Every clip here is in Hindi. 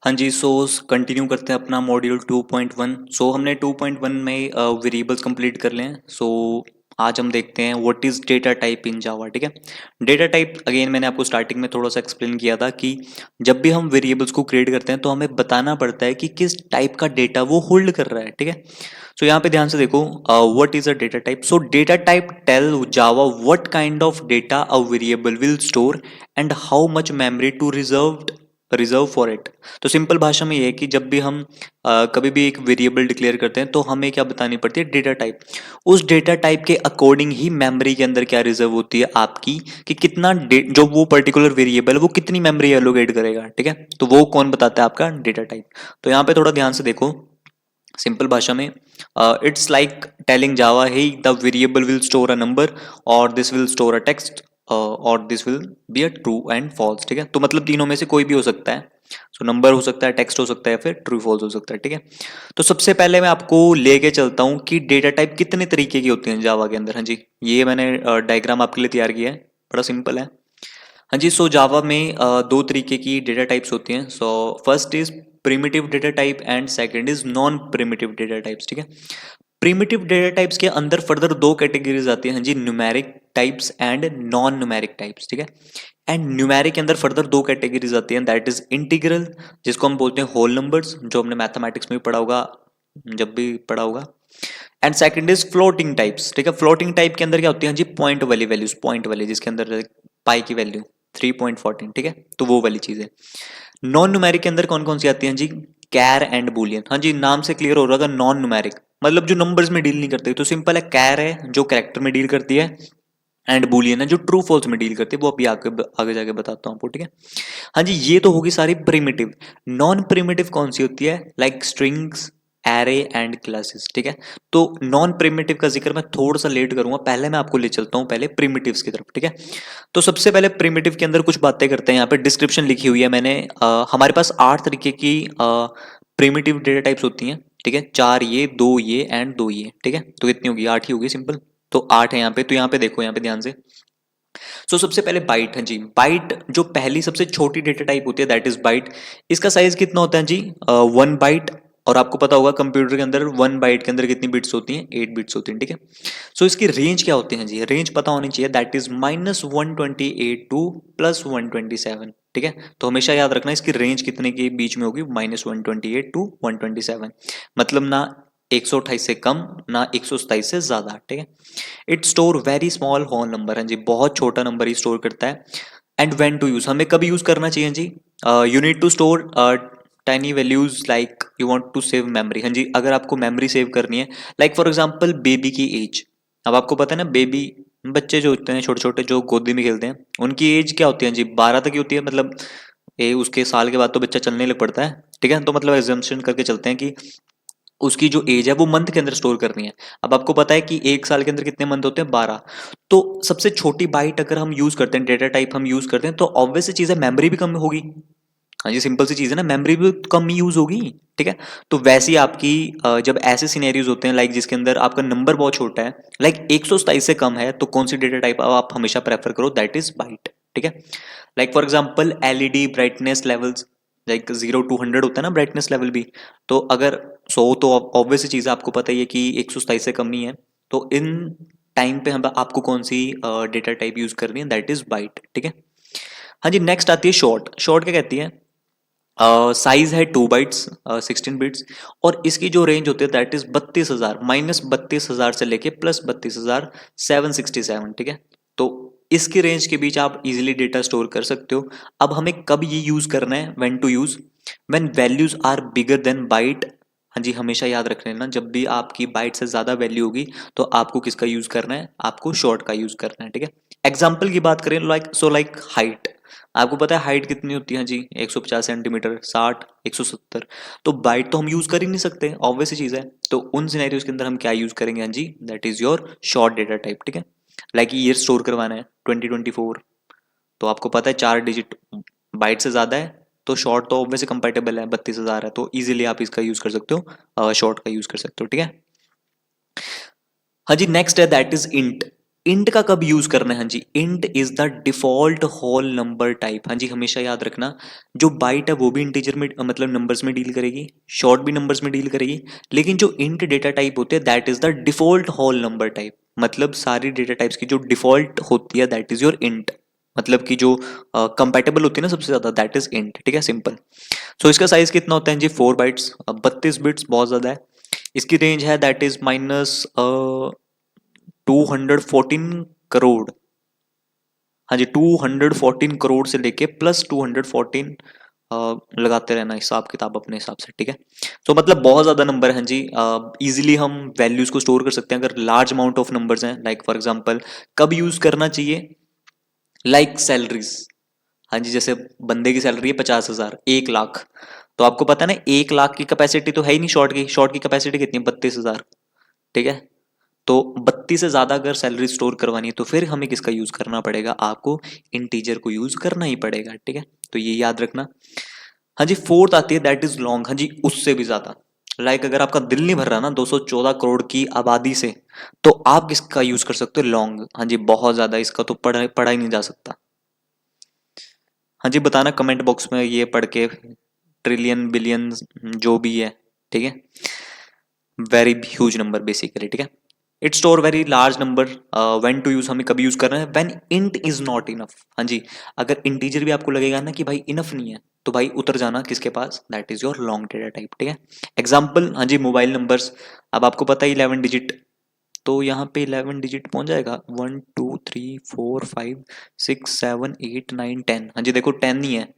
हाँ जी, सो कंटिन्यू करते हैं अपना मॉड्यूल 2.1। सो हमने 2.1 में वेरिएबल्स कंप्लीट कर लिए हैं। सो आज हम देखते हैं what is data type in Java. ठीक है, डेटा टाइप अगेन मैंने आपको स्टार्टिंग में थोड़ा सा एक्सप्लेन किया था कि जब भी हम वेरिएबल्स को क्रिएट करते हैं तो हमें बताना पड़ता है कि किस टाइप का डेटा वो होल्ड कर रहा है। ठीक है, सो यहाँ पे ध्यान से देखो, what is a data type. So data type tell Java what kind of data a variable will store and how much memory to reserve for it. तो सिंपल भाषा में ये है कि जब भी हम कभी भी एक वेरिएबल डिक्लेयर करते हैं तो हमें क्या बतानी पड़ती है, डेटा टाइप। उस डेटा टाइप के अकॉर्डिंग ही मेमोरी के अंदर क्या रिजर्व होती है आपकी, कि कितना जो वो पर्टिकुलर वेरिएबल है वो कितनी मेमोरी एलोकेट करेगा। ठीक है, तो वो कौन बताता है, आपका डेटा टाइप। तो यहाँ पे थोड़ा ध्यान से देखो, सिंपल भाषा में it's like telling Java hey the variable will store a number और this will store a text और this will be a true and false. ठीक है, तो मतलब तीनों में से कोई भी हो सकता है। सो नंबर हो सकता है, टेक्स्ट हो सकता है, फिर ट्रू फॉल्स हो सकता है। ठीक है, तो सबसे पहले मैं आपको लेके चलता हूँ कि डेटा टाइप कितने तरीके की होती हैं जावा के अंदर। हाँ जी, ये मैंने डायग्राम आपके लिए तैयार किया है, बड़ा सिंपल है। हाँ जी, सो जावा में दो तरीके की डेटा टाइप्स होती हैं। So first is primitive data type and second is non primitive data types. ठीक है, प्रिमिटिव डेटा टाइप्स के अंदर फर्दर दो कैटेगरीज आती हैं। हाँ जी, numeric types and non numeric types. ठीक है, एंड न्यूमेरिक के अंदर फर्दर दो कैटेगरीज आती हैं, दैट इज इंटीग्रल, जिसको हम बोलते हैं होल नंबर्स, जो हमने मैथमेटिक्स में भी पढ़ा होगा, जब भी पढ़ा होगा। And second is floating types. ठीक है, फ्लोटिंग टाइप के अंदर क्या होती है जी, पॉइंट वाली वैल्यूज, पॉइंट वाली, जिसके अंदर पाई की वैल्यू 3.14। ठीक है, तो वो वाली चीज है। नॉन न्यूमेरिक के अंदर कौन कौन सी आती हैं जी, कैर एंड बुलियन। हाँ जी, नाम से क्लियर हो रहा होगा, नॉन न्यूमेरिक मतलब जो नंबर्स में डील नहीं करते। तो सिंपल है, कैर है जो कैरेक्टर में डील करती है, एंड बुलियन है जो ट्रू फॉल्स में डील करती है। वो अभी आगे आगे जाके बताता हूँ आपको। ठीक है, हाँ जी, ये तो होगी सारी प्रिमिटिव। नॉन प्रिमिटिव कौन सी होती है, like strings, array and classes. ठीक है, तो नॉन प्रिमिटिव का जिक्र मैं थोड़ा सा लेट करूंगा, पहले मैं आपको ले चलता हूं पहले प्रिमिटिव्स की तरफ। ठीक है, तो सबसे पहले प्रिमिटिव के अंदर कुछ बातें करते हैं। यहाँ पे डिस्क्रिप्शन लिखी हुई है मैंने, हमारे पास 8 तरीके की प्रिमिटिव डेटा टाइप्स होती हैं। ठीक है, 4 ये, 2 ये एंड 2 ये। ठीक है, तो कितनी होगी, 8 ही होगी, सिंपल। तो 8 है यहाँ पे। तो यहाँ पे देखो, यहाँ पे ध्यान से। सबसे पहले बाइट है जी। बाइट जो पहली सबसे छोटी डेटा टाइप होती है, दैट इज बाइट। इसका साइज कितना होता है जी, 1 बाइट। और आपको पता होगा कंप्यूटर के अंदर 1 बाइट के अंदर कितनी बिट्स होती हैं, 8 बिट्स होती हैं। ठीक है, सो इसकी रेंज क्या होती है जी, रेंज पता होनी चाहिए, दैट इज -128 टू +127। ठीक है, तो हमेशा याद रखना इसकी रेंज कितने के बीच में होगी, -128 टू 127। मतलब ना 128 से कम, ना 127 से ज्यादा। ठीक है, it store very small whole number. है जी, बहुत छोटा नंबर ही स्टोर करता है। एंड व्हेन टू यूज, हमें कभी यूज करना चाहिए जी, you need to store tiny values like you want to save memory. हाँ जी, अगर आपको मेमोरी सेव करनी है, लाइक फॉर एग्जांपल बेबी की एज। अब आपको पता है ना, बेबी बच्चे जो होते हैं छोटे छोटे जो गोदी में खेलते हैं, उनकी एज क्या होती है जी, 12 तक की होती है। मतलब उसके साल के बाद तो बच्चा चलने लग पड़ता है। ठीक है, तो मतलब एग्जाम्पशन करके चलते हैं कि उसकी जो एज है वो मंथ के अंदर स्टोर करनी है। अब आपको पता है कि एक साल के अंदर कितने मंथ होते हैं, 12। तो सबसे छोटी बाइट अगर हम यूज करते हैं, डेटा टाइप हम यूज करते हैं, तो ऑब्वियस सी चीज है, मेमोरी भी कम होगी। हाँ जी, सिंपल सी चीज है ना, मेमोरी भी कम यूज होगी। ठीक है, तो वैसे ही आपकी जब ऐसे सिनेरियोज होते हैं, लाइक जिसके अंदर आपका नंबर बहुत छोटा है, लाइक 127 से कम है, तो कौन सी डेटा टाइप आप हमेशा प्रेफर करो, दैट इज बाइट। ठीक है, like for example LED brightness levels, like 0 to 100 होता है ना ब्राइटनेस लेवल भी। तो अगर 100, तो ऑब्वियस चीज है, आपको पता ही है कि 127 से कम ही है। तो इन टाइम पे हम आपको कौन सी डेटा टाइप यूज करनी है, दैट इज बाइट। ठीक है, हाँ जी, नेक्स्ट आती है शॉर्ट। शॉर्ट क्या कहती है, साइज है 2 बाइट्स, 16 बिट्स। और इसकी जो रेंज होती है दैट इज 32,000, -32,000 से लेके +32,767। ठीक है, तो इसकी रेंज के बीच आप इजीली डेटा स्टोर कर सकते हो। अब हमें कब ये यूज करना है, when to use, when values are bigger than byte. हाँ जी, हमेशा याद रख लेना, जब भी आपकी बाइट से ज्यादा वैल्यू होगी तो आपको किसका यूज करना है, आपको शॉर्ट का यूज करना है। ठीक है, एग्जाम्पल की बात करें, लाइक हाइट। आपको पता है हाइट कितनी होती है जी, 150 सेंटीमीटर, 60, 170। तो बाइट तो हम यूज कर ही नहीं सकते, ऑब्वियस सी चीज है। तो उन सिनेरियोज के अंदर हम क्या यूज करेंगे, हाँ जी, that is your short data type. ठीक है, लाइक ईयर स्टोर करवाना है 2024, तो आपको पता है 4 डिजिट बाइट से ज्यादा है, तो शॉर्ट तो ऑब्वियसली कंपेटेबल है, 32,000 है, तो इजीली आप इसका यूज कर सकते हो, शॉर्ट का यूज कर सकते हो। ठीक है, हाँ जी, नेक्स्ट है दैट इज इंट। इंट का कब यूज करना है? हाँ जी, int is the default whole number type. हाँ जी, हमेशा याद रखना, जो बाइट है वो भी इंटीजर में मतलब नंबर्स में डील करेगी, शॉर्ट भी नंबर्स में डील करेगी, लेकिन जो इंट डेटा टाइप होते हैं that is the default whole number type. मतलब सारी डेटा टाइप्स की जो डिफॉल्ट होती है दैट इज योर इंट, मतलब कि जो कंपेटेबल होती है ना सबसे ज्यादा, दैट इज इंट। ठीक है, सिंपल। सो इसका साइज कितना होता है जी? 4 बाइट्स, 32 बिट्स बहुत ज्यादा है। इसकी रेंज है दैट इज माइनस 214 करोड़। हाँ जी, 214 करोड़ से लेके प्लस 214 लगाते रहना हिसाब किताब अपने हिसाब से। ठीक है, तो मतलब बहुत ज्यादा नंबर है। हाँ जी, इजीली हम वैल्यूज को स्टोर कर सकते हैं अगर लार्ज अमाउंट ऑफ नंबर्स हैं। लाइक फॉर एग्जांपल कब यूज करना चाहिए? Like salaries. हाँ जी, जैसे बंदे की सैलरी है 50,000, 1 लाख, तो आपको पता है ना 1 लाख की कैपेसिटी तो है ही नहीं शॉर्ट की कैपेसिटी कितनी है? 32,000। ठीक है, तो 32 से ज्यादा अगर सैलरी स्टोर करवानी है तो फिर हमें किसका यूज करना पड़ेगा? आपको इंटीजर को यूज करना ही पड़ेगा। ठीक है, तो ये याद रखना। हाँ जी, फोर्थ आती है दैट इज लॉन्ग। हाँ जी, उससे भी ज्यादा। लाइक अगर आपका दिल नहीं भर रहा ना 214 करोड़ की आबादी से, तो आप किसका यूज कर सकते हो? लॉन्ग। हाँ जी, बहुत ज्यादा, इसका तो पढ़ा ही नहीं जा सकता। हाँ जी, बताना कमेंट बॉक्स में ये पढ़ के, ट्रिलियन बिलियन जो भी है। ठीक है, वेरी ह्यूज नंबर बेसिकली। ठीक है, it store very large number. When to use, हमें कभी यूज करना है? When int is not enough. हाँ जी, अगर इंटीजर भी आपको लगेगा ना कि भाई इनफ नहीं है, तो भाई उतर जाना किसके पास? That is your long data type. ठीक है, एग्जाम्पल, हाँ जी, मोबाइल नंबर्स। अब आपको पता है 11 डिजिट, तो यहाँ पे 11 डिजिट पहुंच जाएगा 1 2 3 4 5 6 7 8 9 10। हाँ जी, देखो 10 नहीं है।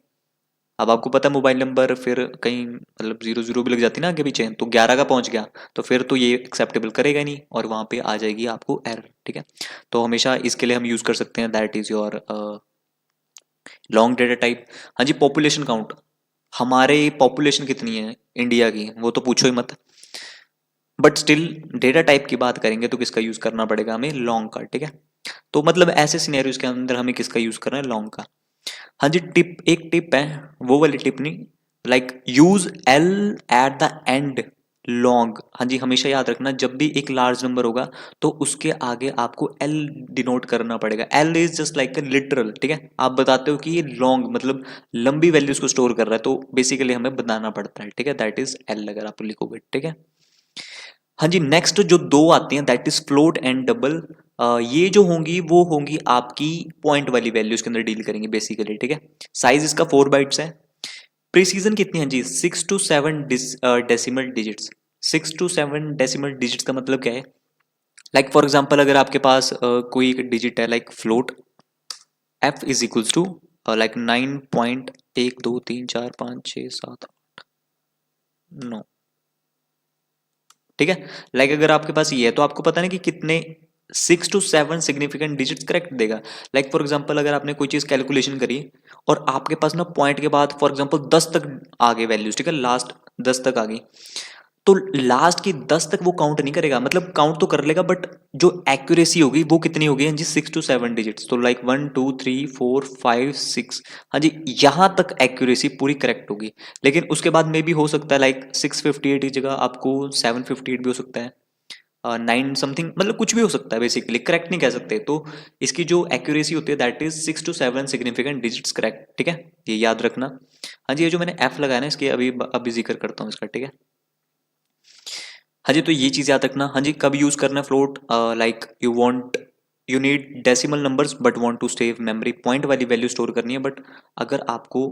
अब आपको पता है मोबाइल नंबर फिर कहीं मतलब जीरो जीरो भी लग जाती है ना आगे पीछे, तो 11 का पहुंच गया, तो फिर तो ये एक्सेप्टेबल करेगा नहीं और वहां पे आ जाएगी आपको एरर। ठीक है, तो हमेशा इसके लिए हम यूज कर सकते हैं that is your long data type. हाँ जी, पॉपुलेशन काउंट। हमारे पॉपुलेशन कितनी है इंडिया की वो तो पूछो ही मत, बट स्टिल डेटा टाइप की बात करेंगे तो किसका यूज करना पड़ेगा हमें? लॉन्ग का। ठीक है, तो मतलब ऐसे सिनेरियोज के अंदर हमें किसका यूज करना है? लॉन्ग का। हाँ जी, टिप, एक टिप है, वो वाली टिप नहीं, like use L at the end long. हाँ जी, हमेशा याद रखना जब भी एक लार्ज नंबर होगा तो उसके आगे आपको एल डिनोट करना पड़ेगा। L is just like literal. ठीक है, आप बताते हो कि ये लॉन्ग मतलब लंबी वैल्यूज को स्टोर कर रहा है, तो बेसिकली हमें बताना पड़ता है। ठीक है, दैट इज एल अगर आप लिखोगे। ठीक है, हाँ जी, नेक्स्ट जो दो आती हैं that is float and double. ये जो होंगी वो होंगी आपकी पॉइंट वाली वैल्यूज के अंदर डील करेंगे बेसिकली। ठीक है, साइज इसका 4 बाइट्स है। प्रिसीजन कितनी है जी? 6 to 7 decimal digits. 6 to 7 decimal digits का मतलब क्या है? लाइक फॉर एग्जाम्पल अगर आपके पास कोई एक डिजिट है like float F is equals to like 9.1 2 3 4 5 6 7 8 9। ठीक है, लाइक अगर आपके पास ये है तो आपको पता नहीं कि कितने 6 to 7 सिग्निफिकेंट डिजिट्स करेक्ट देगा। लाइक फॉर एग्जांपल अगर आपने कोई चीज कैलकुलेशन करी और आपके पास ना पॉइंट के बाद फॉर एग्जांपल 10 तक आ गए वैल्यूज, ठीक है, लास्ट 10 तक आ गई, तो लास्ट की 10 तक वो काउंट नहीं करेगा, मतलब काउंट तो कर लेगा बट जो एक्यूरेसी होगी वो कितनी होगी? हाँ जी, 6 to 7 डिजिट्स, तो लाइक 1 2 3 4 5 6। हाँ जी, यहाँ तक एक्यूरेसी पूरी करेक्ट होगी। लेकिन उसके बाद में भी हो सकता है लाइक 658 की जगह आपको 758 भी हो सकता है, 9 समथिंग, मतलब कुछ भी हो सकता है, बेसिकली करेक्ट नहीं कह सकते। तो इसकी जो एक्यूरेसी होती है that is 6 to 7 significant digits correct. ठीक है, ये याद रखना। हाँ जी, ये जो मैंने एफ लगाया ना इसके अभी जिक्र करता हूँ इसका। ठीक है, हाँ जी, तो ये चीज याद रखना। हाँ जी, कब यूज करना है float? Like you need decimal numbers but want to save memory. Point वाली वैल्यू स्टोर करनी है बट अगर आपको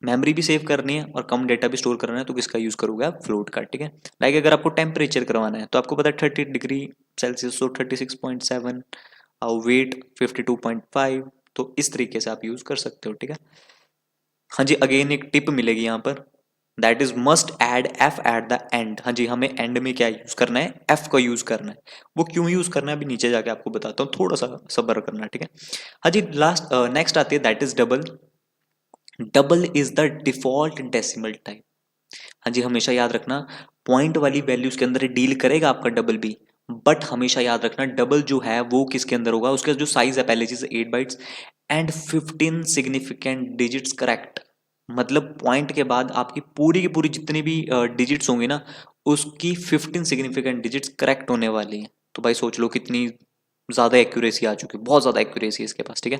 मेमोरी भी सेव करनी है और कम डेटा भी स्टोर करना है तो किसका यूज करोगे आप? फ्लोट का। ठीक है, लाइक अगर आपको टेम्परेचर करवाना है तो आपको पता है 30 डिग्री सेल्सियस, तो 36.7, वेट 52.5, तो इस तरीके से आप यूज कर सकते हो। ठीक है, हाँ जी, अगेन एक टिप मिलेगी यहाँ पर, that is must add F at the end. हाँ जी, हमें एंड में क्या यूज करना है? एफ का यूज करना है। वो क्यों यूज करना है अभी नीचे जाके आपको बताता हूँ, थोड़ा सा सब्र करना। ठीक है, हाँ जी, लास्ट नेक्स्ट आती है that is double. Double is the default decimal type. हाँ जी, हमेशा याद रखना पॉइंट वाली वैल्यूज के अंदर डील करेगा आपका डबल भी, बट हमेशा याद रखना डबल जो है वो किसके अंदर होगा? उसका जो साइज है पहले चीज 8 bytes and 15 significant digits correct. मतलब पॉइंट के बाद आपकी पूरी की पूरी जितनी भी डिजिट्स होंगी ना उसकी 15 सिग्निफिकेंट डिजिट्स करेक्ट होने वाली हैं। तो भाई सोच लो कितनी ज़्यादा एक्यूरेसी आ चुकी है, बहुत ज़्यादा एक्यूरेसी है इसके पास, ठीक है।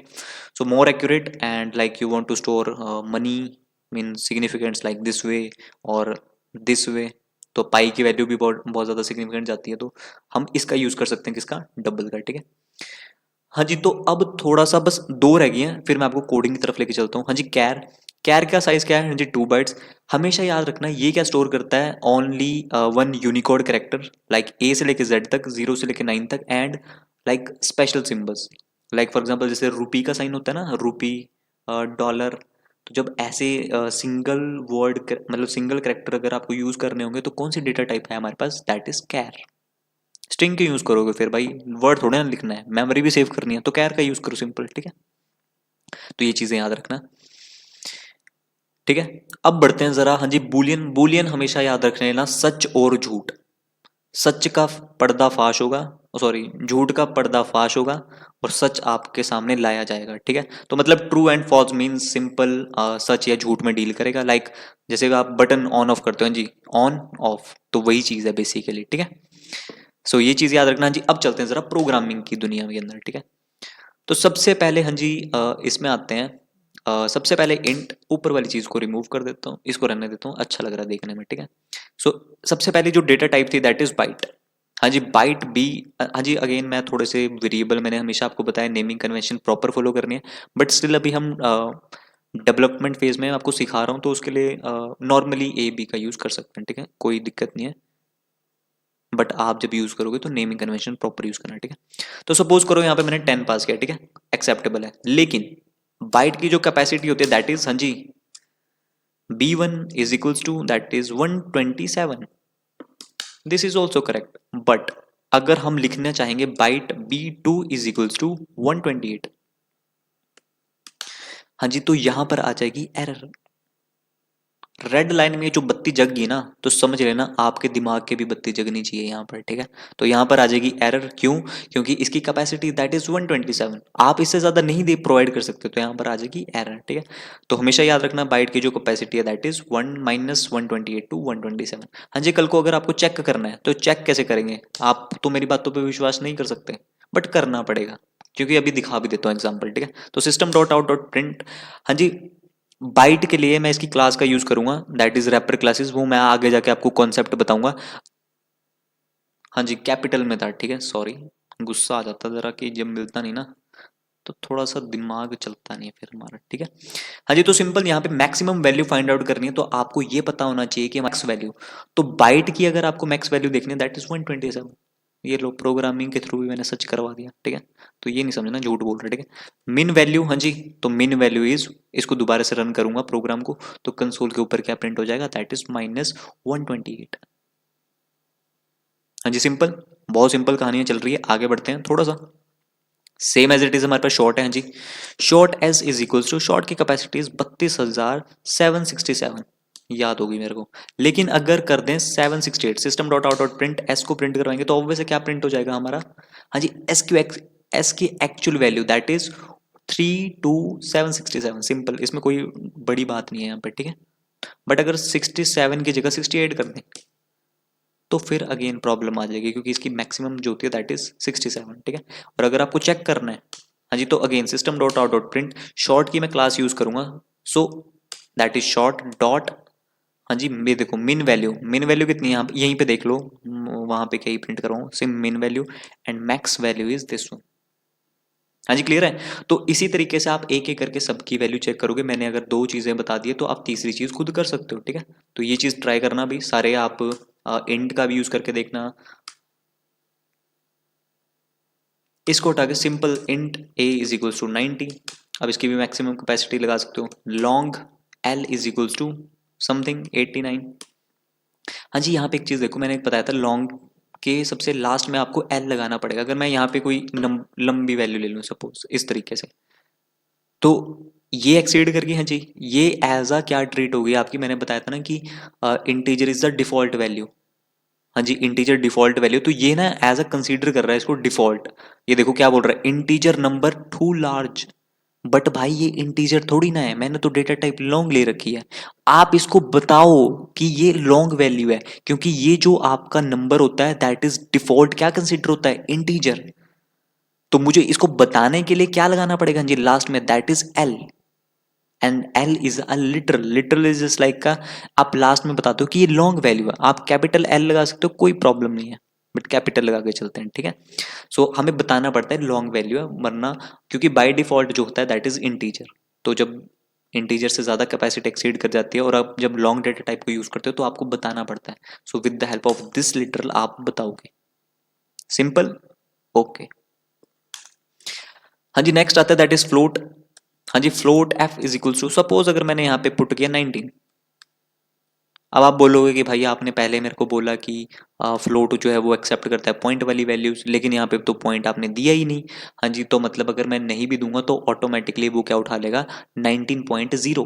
So more accurate and like you want to store money mean significants like this way और दिस वे, तो पाई की वैल्यू भी बहुत बहुत ज़्यादा सिग्निफिकेंट जाती है, तो हम इसका यूज़ कर सकते हैं, किसका, डबल का, ठीक है। हाँ जी, तो अब थोड़ा सा बस दो रह गई हैं, फिर मैं आपको कोडिंग की तरफ लेके चलता हूँ। हाँ जी, कैर, कैर का साइज क्या है, हाँ जी 2 बाइट्स। हमेशा याद रखना ये क्या स्टोर करता है, only one Unicode character like a से लेके जेड तक, 0 से लेके 9 तक, and like special symbols, like for example जैसे रुपी का साइन होता है ना, रुपी, डॉलर, तो जब ऐसे सिंगल वर्ड मतलब सिंगल कैरेक्टर अगर आपको यूज करने होंगे तो कौन सी डेटा टाइप है हमारे पास, दैट इज कैर। स्ट्रिंग के यूज करोगे फिर भाई, वर्ड थोड़े ना लिखना है, मेमोरी भी सेव करनी है, तो कैर का यूज करो, सिंपल, ठीक है। तो ये चीजें याद रखना, ठीक है। अब बढ़ते हैं जरा, हाँ जी, बुलियन, बुलियन हमेशा याद रख लेना, सच और झूठ। सच का पर्दाफाश होगा, सॉरी झूठ का पर्दाफाश होगा, और सच आपके सामने लाया जाएगा, ठीक है। तो मतलब true and false means simple सच या झूठ में डील करेगा, लाइक जैसे आप बटन ऑन ऑफ करते हो जी, ऑन ऑफ, तो वही चीज है बेसिकली, ठीक है। सो ये चीज याद रखना जी। अब चलते हैं जरा प्रोग्रामिंग की दुनिया के अंदर, ठीक है। तो सबसे पहले हाँ जी इसमें आते हैं, सबसे पहले इंट, ऊपर वाली चीज को रिमूव कर देता हूँ, इसको रहने देता हूँ, अच्छा लग रहा है देखने में, ठीक है। सो सबसे पहले जो डेटा टाइप थी दैट इज बाइट। हाँ जी, बाइट बी, हाँ जी अगेन मैं थोड़े से वेरिएबल, मैंने हमेशा आपको बताया नेमिंग कन्वेंशन प्रॉपर फॉलो करनी है, बट स्टिल अभी हम डेवलपमेंट फेज में आपको सिखा रहा हूँ, तो उसके लिए नॉर्मली ए बी का यूज कर सकते हैं, ठीक है, कोई दिक्कत नहीं है। बट आप जब यूज करोगे तो नेमिंग कन्वेंशन प्रॉपर यूज करना, ठीक है। तो सपोज करो यहाँ पे मैंने 10 पास किया, ठीक है, एक्सेप्टेबल है, लेकिन बाइट की जो कैपेसिटी होती है दैट इज, हाँ जी, b1 is equals to that is 127, this is also correct, but अगर हम लिखना चाहेंगे bite b2 is equals to 128, हाँ जी, तो यहां पर आ जाएगी एरर। रेड लाइन में जो बत्ती जग गई ना, तो समझ लेना आपके दिमाग की भी बत्ती जगनी चाहिए यहाँ पर, ठीक है। तो यहाँ पर आ जाएगी एरर, क्यों, क्योंकि इसकी कैपेसिटी दैट इज 127, आप इससे ज्यादा नहीं दे प्रोवाइड कर सकते, तो यहाँ पर आ जाएगी एरर, ठीक है। तो हमेशा याद रखना बाइट की जो कैपेसिटी है दैट इज 1 माइनस 128 टू 127। हाँ जी, कल को अगर आपको चेक करना है तो चेक कैसे करेंगे, आप तो मेरी बातों पर विश्वास नहीं कर सकते, बट करना पड़ेगा, क्योंकि अभी दिखा भी देता हूँ एग्जाम्पल, ठीक है। तो system dot out dot print, हाँ जी, बाइट के लिए मैं इसकी क्लास का यूज करूंगा दैट इज रैपर क्लासेस, वो मैं आगे जाके आपको कॉन्सेप्ट बताऊंगा। हाँ जी, कैपिटल में था, ठीक है, सॉरी, गुस्सा आ जाता जरा कि जब मिलता नहीं ना, तो थोड़ा सा दिमाग चलता नहीं है फिर हमारा, ठीक है। हाँ जी, तो सिंपल यहाँ पे मैक्सिमम वैल्यू फाइंड आउट करनी है, तो आपको ये पता होना चाहिए कि मैक्स वैल्यू, तो बाइट की अगर आपको मैक्स वैल्यू देखनी है दैट इज 127, ये लो प्रोग्रामिंग के थ्रू भी मैंने सच करवा दिया, ठीक है। तो ये नहीं समझना झूठ बोल रहे, ठीक है। मिन वैल्यू, हाँ जी, तो मिन वैल्यू इज, इसको दोबारा से रन करूंगा प्रोग्राम को, तो कंसोल के ऊपर क्या प्रिंट हो जाएगा, दैट इज -128। हाँ जी, सिंपल, बहुत सिंपल कहानियां चल रही है, आगे बढ़ते हैं थोड़ा सा। सेम एज इट इज हमारे पास शॉर्ट है, हाँ जी, short s is equals to, short की कैपेसिटी इज 32,767, याद होगी मेरे को। लेकिन अगर कर दें 768, system dot out dot print S को प्रिंट करवाएंगे तो ऑब्वियस क्या प्रिंट हो जाएगा हमारा, हाँ जी, एस की actual value that is 32767, simple, इसमें कोई बड़ी बात नहीं है यहाँ पे, ठीक है। बट अगर 67 की जगह 68 कर दें तो फिर अगेन प्रॉब्लम आ जाएगी, क्योंकि इसकी मैक्सिमम जो होती है दैट इज 67, ठीक है। और अगर आपको चेक करना है, हाँ जी, तो again system dot out dot print, short की मैं क्लास यूज करूंगा, so that is short dot, हाँ जी, ये देखो मिन वैल्यू, मिन वैल्यू कितनी है, यहाँ यहीं पे देख लो, वहां पे क्या ही प्रिंट कर रहा हूँ, सिम मिन value, and max value is this one. हाँ जी, क्लियर है। तो इसी तरीके से आप एक एक करके सबकी वैल्यू चेक करोगे, मैंने अगर दो चीजें बता दी तो आप तीसरी चीज खुद कर सकते हो, ठीक है। तो ये चीज ट्राई करना भी सारे, आप इंट का भी यूज करके देखना, इसको उठा के simple int A is equals to 90, अब इसकी भी मैक्सिमम कैपेसिटी लगा सकते हो, long L is equals to something 89। हाँ जी, यहाँ पे एक चीज देखो, मैंने बताया था लॉन्ग के सबसे लास्ट में आपको एल लगाना पड़ेगा, अगर मैं यहाँ पे कोई लंबी वैल्यू ले लूँ सपोज इस तरीके से, तो ये एक्सीड करके, हाँ जी, ये एज अ क्या ट्रीट होगी आपकी, मैंने बताया था ना कि integer is the default value, हाँ जी, इंटीजर डिफॉल्ट वैल्यू, तो ये ना एज अ कंसीडर कर रहा है इसको डिफॉल्ट। ये देखो क्या बोल रहा है, integer number two large, but भाई ये इंटीजर थोड़ी ना है, मैंने तो डेटा टाइप लॉन्ग ले रखी है। आप इसको बताओ कि ये लॉन्ग वैल्यू है, क्योंकि ये जो आपका नंबर होता है दैट इज डिफॉल्ट क्या कंसीडर होता है, इंटीजर। तो मुझे इसको बताने के लिए क्या लगाना पड़ेगा जी लास्ट में, that is L, and L is a literal, literal is just like का आप लास्ट में बताते हो कि ये लॉन्ग वैल्यू है, आप कैपिटल एल लगा सकते हो, कोई प्रॉब्लम नहीं है, बट कैपिटल लगा के चलते हैं, ठीक है। सो हमें बताना पड़ता है लॉन्ग वैल्यू है, वरना क्योंकि बाय डिफॉल्ट जो होता है दैट इज इंटीजर, तो जब इंटीजर से ज्यादा कैपेसिटी एक्सीड कर जाती है और आप जब लॉन्ग डेटा टाइप को यूज करते हो तो आपको बताना पड़ता है, so with the help of this literal आप बताओगे, सिंपल, ओके। हाँ जी, नेक्स्ट आता है दैट इज फ्लोट। हाँ जी, float F is equals to, suppose अगर मैंने यहाँ पे पुट किया 19, अब आप बोलोगे कि भाई आपने पहले मेरे को बोला कि फ्लोट जो है वो एक्सेप्ट करता है पॉइंट वाली वैल्यूज, लेकिन यहाँ पे तो पॉइंट आपने दिया ही नहीं। हाँ जी, तो मतलब अगर मैं नहीं भी दूंगा तो ऑटोमेटिकली वो क्या उठा लेगा, 19.0,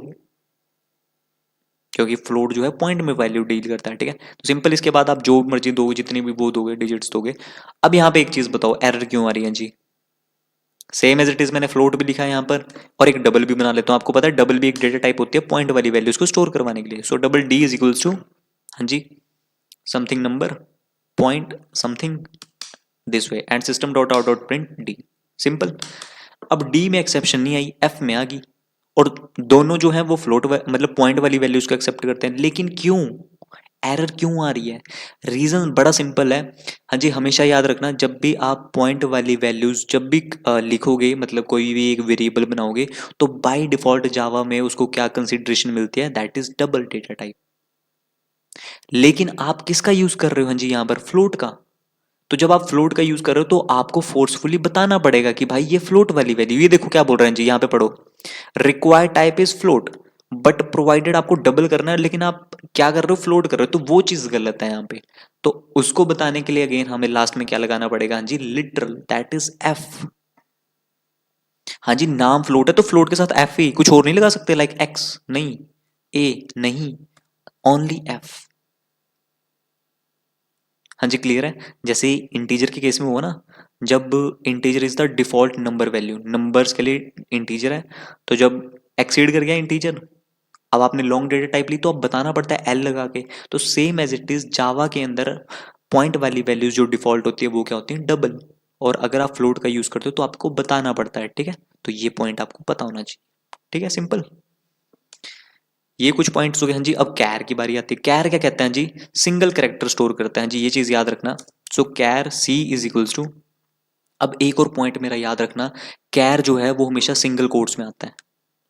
क्योंकि फ्लोट जो है पॉइंट में वैल्यू डील करता है, ठीक है। तो सिंपल, इसके बाद आप जो मर्जी दोगे, जितनी भी वो दोगे डिजिट्स दोगे। अब यहाँ पे एक चीज बताओ, एरर क्यों आ रही है जी, सेम एज इट इज मैंने फ्लोट भी लिखा है यहाँ पर, और एक डबल भी बना लेता हूँ। आपको पता है डबल भी एक डेटा टाइप होती है पॉइंट वाली वैल्यूज को स्टोर करवाने के लिए, so double d is equals to, हाँ जी, something number point something this way and system dot out dot print d, simple. अब डी में एक्सेप्शन नहीं आई, एफ में आ गई, और दोनों जो है वो फ्लोट मतलब पॉइंट वाली वैल्यूज को एक्सेप्ट करते हैं, लेकिन क्यों, एरर क्यों आ रही है, रीजन बड़ा सिंपल है। हाँ जी, हमेशा याद रखना जब भी आप पॉइंट वाली वैल्यूज जब भी लिखोगे, मतलब कोई भी एक वेरिएबल बनाओगे, तो बाय डिफॉल्ट जावा में उसको क्या कंसीडरेशन मिलती है, that is double data type. लेकिन आप किसका यूज कर रहे हो, हाँ जी यहाँ पर फ्लोट का। तो जब आप फ्लोट का यूज कर रहे हो तो आपको फोर्सफुली बताना पड़ेगा कि भाई ये फ्लोट वाली वैल्यू, ये देखो क्या बोल रहे हैं जी, यहाँ पे पढ़ो, required type is float but provided, आपको डबल करना है लेकिन आप क्या कर रहे हो, फ्लोट कर रहे हो, तो वो चीज गलत है यहाँ पे। तो उसको बताने के लिए अगेन हमें लास्ट में क्या लगाना पड़ेगा, हाँ जी लिटरल, दैट इज एफ। हाँ जी, नाम फ्लोट है तो फ्लोट के साथ एफ ही, कुछ और नहीं लगा सकते, लाइक एक्स नहीं, ए नहीं, ओनली एफ। हाँ जी, क्लियर है। जैसे इंटीजर के केस में हुआ ना, जब integer is the default number value, numbers के लिए इंटीजर है, तो जब एक्सीड कर गया इंटीजर, अब आपने लॉन्ग डेटा टाइप ली तो अब बताना पड़ता है एल लगा के। तो same as it is Java के अंदर पॉइंट वाली वैल्यूज जो डिफॉल्ट होती है वो क्या होती है, डबल, और अगर आप फ्लोट का यूज करते हो तो आपको बताना पड़ता है, ठीक है। तो ये पॉइंट आपको पता होना चाहिए, ठीक है, सिंपल। ये कुछ पॉइंट्स हो गए। हाँ जी, अब कैर की बारी आती है। कैर क्या कहते हैं जी, सिंगल कैरेक्टर स्टोर करते हैं जी, ये चीज याद रखना। सो कैर सी इज इक्वल्स टू, अब एक और पॉइंट मेरा याद रखना, कैर जो है वो हमेशा सिंगल कोट्स में आता है,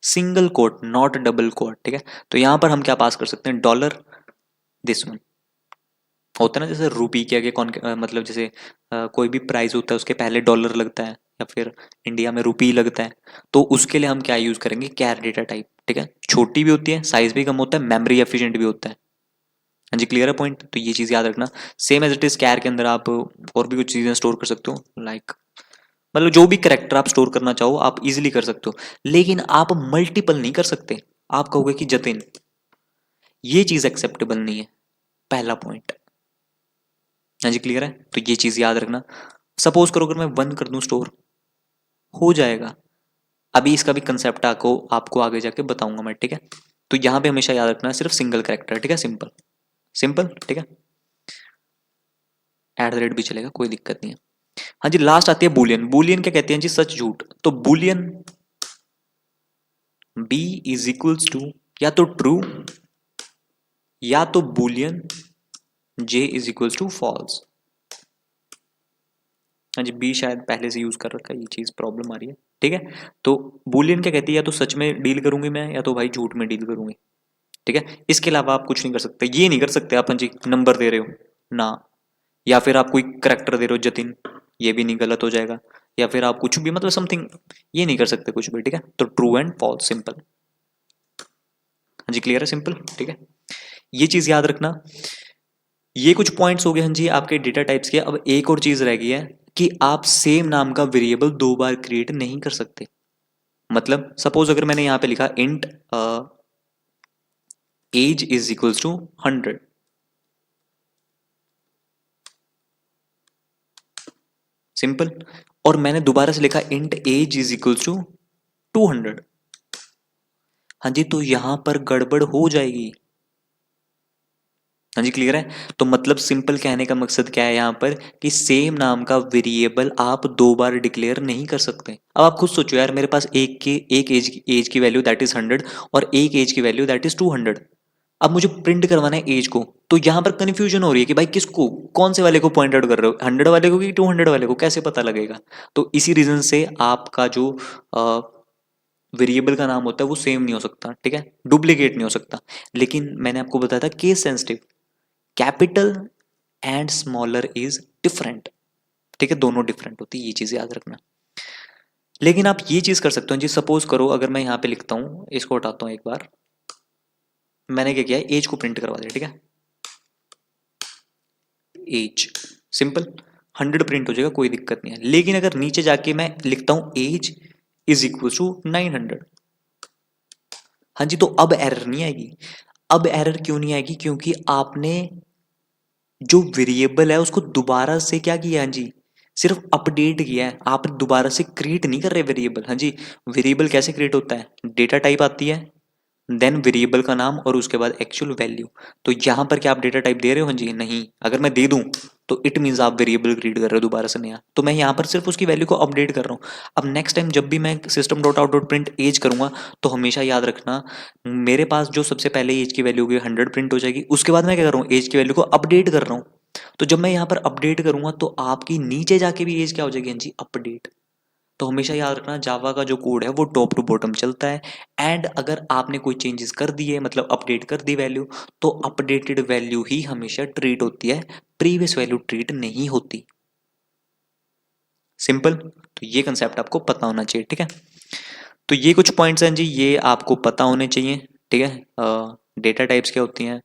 single quote not double quote, ठीक है। तो यहां पर हम क्या पास कर सकते हैं, डॉलर दिस वन, होता है ना जैसे रुपी के आगे कौन मतलब जैसे कोई भी प्राइस होता है उसके पहले डॉलर लगता है, या फिर इंडिया में रुपी लगता है, तो उसके लिए हम क्या यूज करेंगे, कैर डेटा टाइप, ठीक है। छोटी भी होती है, साइज भी कम होता है, मेमोरी एफिशिएंट भी होता है। हाँ जी, क्लियर है पॉइंट, तो ये चीज याद रखना। सेम एज इट इज कैर के अंदर आप और भी कुछ चीजें स्टोर कर सकते हो, लाइक मतलब जो भी करेक्टर आप स्टोर करना चाहो आप इजीली कर सकते हो, लेकिन आप मल्टीपल नहीं कर सकते। आप कहोगे कि जतिन ये चीज एक्सेप्टेबल नहीं है, पहला पॉइंट। हाँ जी, क्लियर है, तो ये चीज याद रखना। सपोज करो अगर मैं 1 कर दूं स्टोर, हो जाएगा। अभी इसका भी कंसेप्ट आपको आपको आगे जाके बताऊंगा मैं, ठीक है। तो यहां पे हमेशा याद रखना सिर्फ सिंगल करेक्टर, ठीक है, सिंपल सिंपल, ठीक है। एट द रेट भी चलेगा, कोई दिक्कत नहीं है। हाँ जी, लास्ट आती है बुलियन। बुलियन क्या कहते हैं जी, सच झूठ। तो boolean B is equals to या तो ट्रू या तो boolean J is equals to false. हाँ जी, बी शायद पहले से यूज कर रखा है, ये चीज प्रॉब्लम आ रही है, ठीक है। तो बुलियन क्या कहती है, या तो सच में डील करूंगी मैं या तो भाई झूठ में डील करूंगी, ठीक है। इसके अलावा आप कुछ नहीं कर सकते, ये नहीं कर सकते आप हाँ जी नंबर दे रहे हो ना, या फिर आप कोई करेक्टर दे रहे हो जतिन, ये भी नहीं, गलत हो जाएगा। या फिर आप कुछ भी मतलब समथिंग, ये नहीं कर सकते कुछ भी, ठीक है। तो ट्रू एंड फॉल्स, सिंपल। हाँ जी, क्लियर है, सिंपल, ठीक है। ये चीज याद रखना। ये कुछ पॉइंट्स हो गए हाँ जी आपके डेटा टाइप्स के। अब एक और चीज रह गई है कि आप सेम नाम का वेरिएबल 2 बार क्रिएट नहीं कर सकते। मतलब सपोज अगर मैंने यहां पे लिखा int age is equals to 100, simple, और मैंने दोबारा से लिखा int age is equals to 200, हाँ जी, तो यहां पर गड़बड़ हो जाएगी। हाँ जी, क्लियर है। तो मतलब सिंपल कहने का मकसद क्या है यहाँ पर कि सेम नाम का वेरिएबल आप दो बार डिक्लेयर नहीं कर सकते। अब आप खुद सोचो यार, मेरे पास एक एज की वैल्यू दैट इज 100 और एक एज की वैल्यू दैट इज 200। अब मुझे प्रिंट करवाना है एज को, तो यहाँ पर कंफ्यूजन हो रही है कि भाई किसको, कौन से वाले को पॉइंट आउट कर रहे हो, 100 वाले को कि 200 वाले को, कैसे पता लगेगा। तो इसी रीजन से आपका जो वेरिएबल का नाम होता है वो सेम नहीं हो सकता, ठीक है, डुप्लीकेट नहीं हो सकता। लेकिन मैंने आपको बताया था case sensitive, capital and smaller is different, ठीक है, दोनों डिफरेंट होती है, ये चीज याद रखना। लेकिन आप ये चीज कर सकते हो जी, सपोज करो अगर मैं यहाँ पे लिखता हूँ, इसको हटाता हूँ एक बार, मैंने क्या किया, एज को प्रिंट करवा दिया, ठीक है, एज सिंपल 100 प्रिंट हो जाएगा, कोई दिक्कत नहीं है। लेकिन अगर नीचे जाके मैं लिखता हूँ एज इज इक्वल टू 900, हाँ जी, तो अब एरर नहीं आएगी। अब एरर क्यों नहीं आएगी, क्योंकि आपने जो वेरिएबल है उसको दोबारा से क्या किया, हाँ जी, सिर्फ अपडेट किया है, आप दोबारा से क्रिएट नहीं कर रहे वेरिएबल। हाँ जी, वेरिएबल कैसे क्रिएट होता है, डेटा टाइप आती है, देन वेरिएबल का नाम और उसके बाद एक्चुअल वैल्यू। तो यहाँ पर क्या आप डेटा टाइप दे रहे हो, हाँ जी, नहीं। अगर मैं दे दूं तो इट मीन्स आप वेरिएबल क्रिएट कर रहे हो दोबारा से नया, तो मैं यहाँ पर सिर्फ उसकी वैल्यू को अपडेट कर रहा हूँ। अब नेक्स्ट टाइम जब भी मैं system dot out dot print age करूंगा, तो हमेशा याद रखना मेरे पास जो सबसे पहले एज की वैल्यू होगी 100 प्रिंट हो जाएगी, उसके बाद मैं क्या कर रहा हूँ, एज की वैल्यू को अपडेट कर रहा हूँ। तो जब मैं यहाँ पर अपडेट करूंगा तो आपकी नीचे जाके भी एज क्या हो जाएगी, हाँ जी, अपडेट। तो हमेशा याद रखना जावा का जो कोड है वो टॉप टू बॉटम चलता है। एंड अगर आपने कोई चेंजेस कर दिए, मतलब अपडेट कर दी वैल्यू, तो अपडेटेड वैल्यू ही हमेशा ट्रीट होती है, प्रीवियस वैल्यू ट्रीट नहीं होती। सिंपल। तो ये कंसेप्ट आपको पता होना चाहिए, ठीक है। तो ये कुछ पॉइंट्स हैं जी, ये आपको पता होने चाहिए, ठीक है। डेटा टाइप्स क्या होती हैं,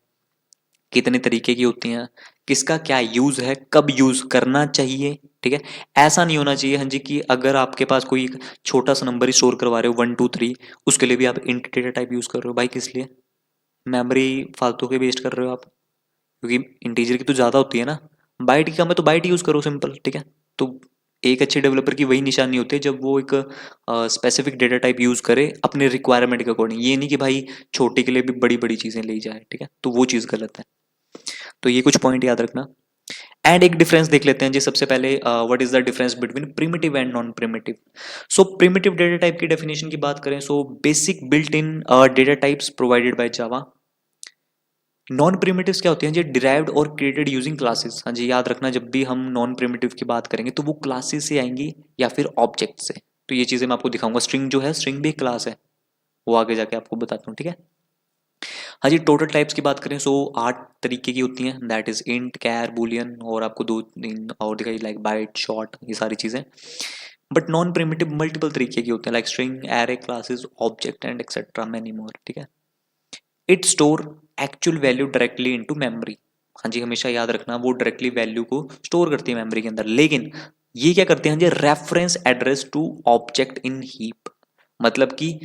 कितने तरीके की होती हैं, किसका क्या यूज है, कब यूज करना चाहिए, ठीक है। ऐसा नहीं होना चाहिए, हाँ जी, कि अगर आपके पास कोई एक छोटा सा नंबर ही स्टोर करवा रहे हो 1 2 3, उसके लिए भी आप इंट डेटा टाइप यूज कर रहे हो, भाई किस लिए, मेमोरी फालतू के वेस्ट कर रहे हो आप, क्योंकि इंटीजर की तो ज्यादा होती है ना, बाइट की कम है तो बाइट यूज करो, सिंपल, ठीक है। तो एक अच्छे डेवलपर की वही निशानी होती है जब वो एक स्पेसिफिक डेटा टाइप यूज करे अपने रिक्वायरमेंट के अकॉर्डिंग, ये नहीं कि भाई छोटे के लिए भी बड़ी बड़ी चीजें ले जाए, ठीक है, तो वो चीज गलत है। तो ये कुछ पॉइंट याद रखना। एंड एक डिफरेंस देख लेते हैं जी, सबसे पहले what is the difference between primitive and non primitive. So primitive data type की डेफिनेशन की बात करें, so basic built in data types provided by Java. Non primitives क्या होती हैं जी, डिराइव्ड और क्रिएटेड यूजिंग क्लासेस। हाँ जी, याद रखना जब भी हम नॉन प्रिमिटिव की बात करेंगे तो वो क्लासेस से आएंगी या फिर ऑब्जेक्ट से। तो ये चीजें मैं आपको दिखाऊंगा, स्ट्रिंग जो है, स्ट्रिंग भी क्लास है, वो आगे जाके आपको बताता हूँ, ठीक है। हाँ जी, टोटल टाइप्स की बात करें, सो 8 तरीके की होती हैं, that is int, char, boolean, और आपको 2 3 और दिखाई, लाइक बाइट, शॉर्ट, ये सारी चीजें। बट नॉन प्रिमिटिव मल्टीपल तरीके की होती हैं, like string, array, classes, object and etcetera, many more, ठीक है। It store actual value directly into memory. हाँ जी, हमेशा याद रखना वो डायरेक्टली वैल्यू को स्टोर करती है मेमोरी के अंदर। लेकिन ये क्या करते हैं जी, reference address to object in heap. मतलब कि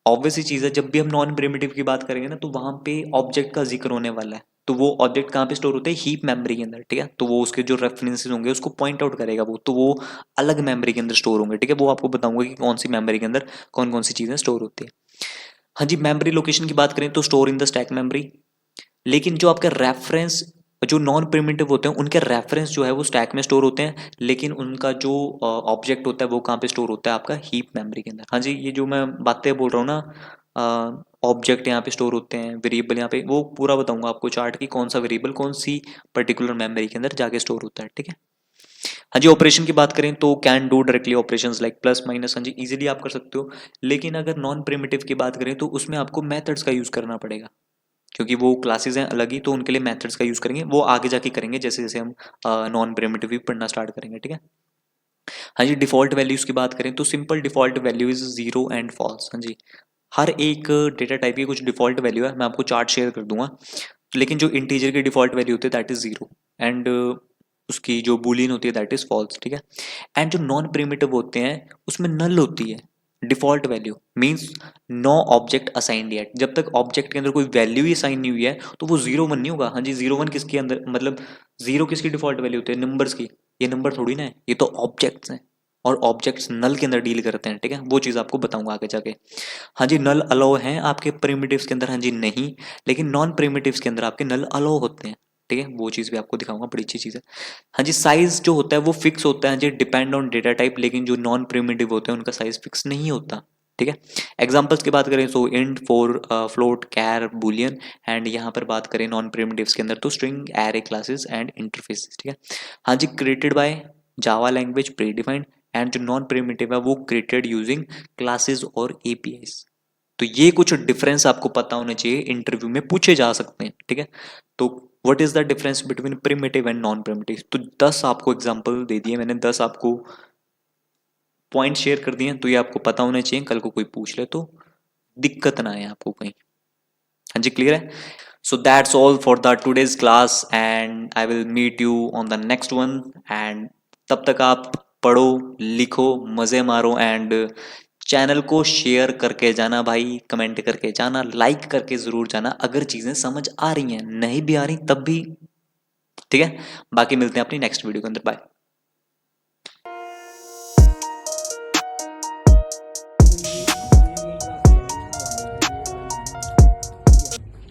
ऑब्वियस ही चीज है, जब भी हम नॉन प्रिमिटिव की बात करेंगे ना, तो वहां पे ऑब्जेक्ट का जिक्र होने वाला है, तो वो ऑब्जेक्ट कहाँ पे स्टोर होते हैं, हीप मेमोरी के अंदर, ठीक है। तो वो उसके जो रेफरेंसेस होंगे उसको पॉइंट आउट करेगा वो, तो वो अलग मेमोरी के अंदर स्टोर होंगे, ठीक है। वो आपको बताऊंगा कि कौन सी मेमोरी के अंदर कौन कौन सी चीजें स्टोर होती है। हाँ जी, मेमोरी लोकेशन की बात करें तो store in the stack memory. लेकिन जो आपके रेफरेंस, जो नॉन प्रिमिटिव होते हैं उनके रेफरेंस जो है वो स्टैक में स्टोर होते हैं, लेकिन उनका जो ऑब्जेक्ट होता है वो कहाँ पे स्टोर होता है, आपका हीप मेमोरी के अंदर। हाँ जी, ये जो मैं बातें बोल रहा हूँ ना, ऑब्जेक्ट यहाँ पे स्टोर होते हैं, वेरिएबल यहाँ पे, वो पूरा बताऊंगा आपको चार्ट की कौन सा वेरिएबल कौन सी पर्टिकुलर मेमोरी के अंदर जाके स्टोर होता है, ठीक है। हाँ जी, ऑपरेशन की बात करें तो can do directly operations like plus minus, हाँ जी, इजीली आप कर सकते हो। लेकिन अगर नॉन प्रिमिटिव की बात करें तो उसमें आपको मेथड्स का यूज करना पड़ेगा, क्योंकि वो क्लासेस हैं अलग ही, तो उनके लिए मेथड्स का यूज करेंगे, वो आगे जाके करेंगे जैसे जैसे हम नॉन प्रिमिटिव भी पढ़ना स्टार्ट करेंगे, ठीक है। हाँ जी, डिफॉल्ट वैल्यूज की बात करें तो simple default value is 0 and false. हाँ जी, हर एक डेटा टाइप की कुछ डिफॉल्ट वैल्यू है, मैं आपको चार्ट शेयर कर दूंगा। लेकिन जो इंटीजर की डिफॉल्ट वैल्यू होती है दैट इज 0, एंड उसकी जो बूलियन होती है दैट इज फॉल्स, ठीक है। एंड जो नॉन प्रिमिटिव होते हैं उसमें नल होती है default value, means no object assigned yet. जब तक ऑब्जेक्ट के अंदर कोई वैल्यू ही असाइन नहीं हुई है तो वो 0 1 नहीं होगा। हाँ जी, 0 1 किसके अंदर, मतलब 0 किसकी डिफॉल्ट वैल्यू होती है, नंबर्स की। ये नंबर थोड़ी ना है, ये तो ऑब्जेक्ट्स हैं, और ऑब्जेक्ट्स नल के अंदर डील करते हैं, ठीक है, वो चीज़ आपको बताऊंगा आगे जाके। हाँ जी, नल अलाउ हैं आपके प्रिमिटिव्स के अंदर, हाँ जी नहीं, लेकिन नॉन प्रिमिटिव्स के अंदर आपके नल अलाउ होते हैं, ठीक है, वो चीज़ भी आपको दिखाऊंगा, बड़ी अच्छी चीज़ है। हाँ जी, साइज जो होता है वो फिक्स होता है, हाँ जी, डिपेंड ऑन डेटा टाइप, लेकिन जो नॉन प्रिमिटिव होते हैं उनका साइज फिक्स नहीं होता, ठीक है। एग्जांपल्स की बात करें so int, four, float, char, boolean, and यहाँ पर बात करें नॉन प्रिमिटिव्स के अंदर तो string, array, classes and interfaces, ठीक है। हाँ जी, created by Java language, predefined, and जो नॉन प्रिमिटिव है वो क्रिएटेड यूजिंग क्लासेस और एपीआईज। तो ये कुछ डिफरेंस आपको पता होने चाहिए, इंटरव्यू में पूछे जा सकते हैं, ठीक है। तो what is the difference between primitive and non primitive, तो 10 आपको एग्जांपल दे दिए मैंने, 10 आपको पॉइंट शेयर कर दिए, तो ये आपको पता होने चाहिए, कल को कोई पूछ ले तो दिक्कत ना आए आपको कहीं। हाँ जी, क्लियर है। So that's all for the today's class and I will meet you on the next one, and तब तक आप पढ़ो, लिखो, मज़े मारो, एंड चैनल को शेयर करके जाना भाई, कमेंट करके जाना, लाइक करके ज़रूर जाना अगर चीज़ें समझ आ रही हैं, नहीं भी आ रही तब भी, ठीक है। बाकी मिलते हैं अपनी नेक्स्ट वीडियो के अंदर, बाय।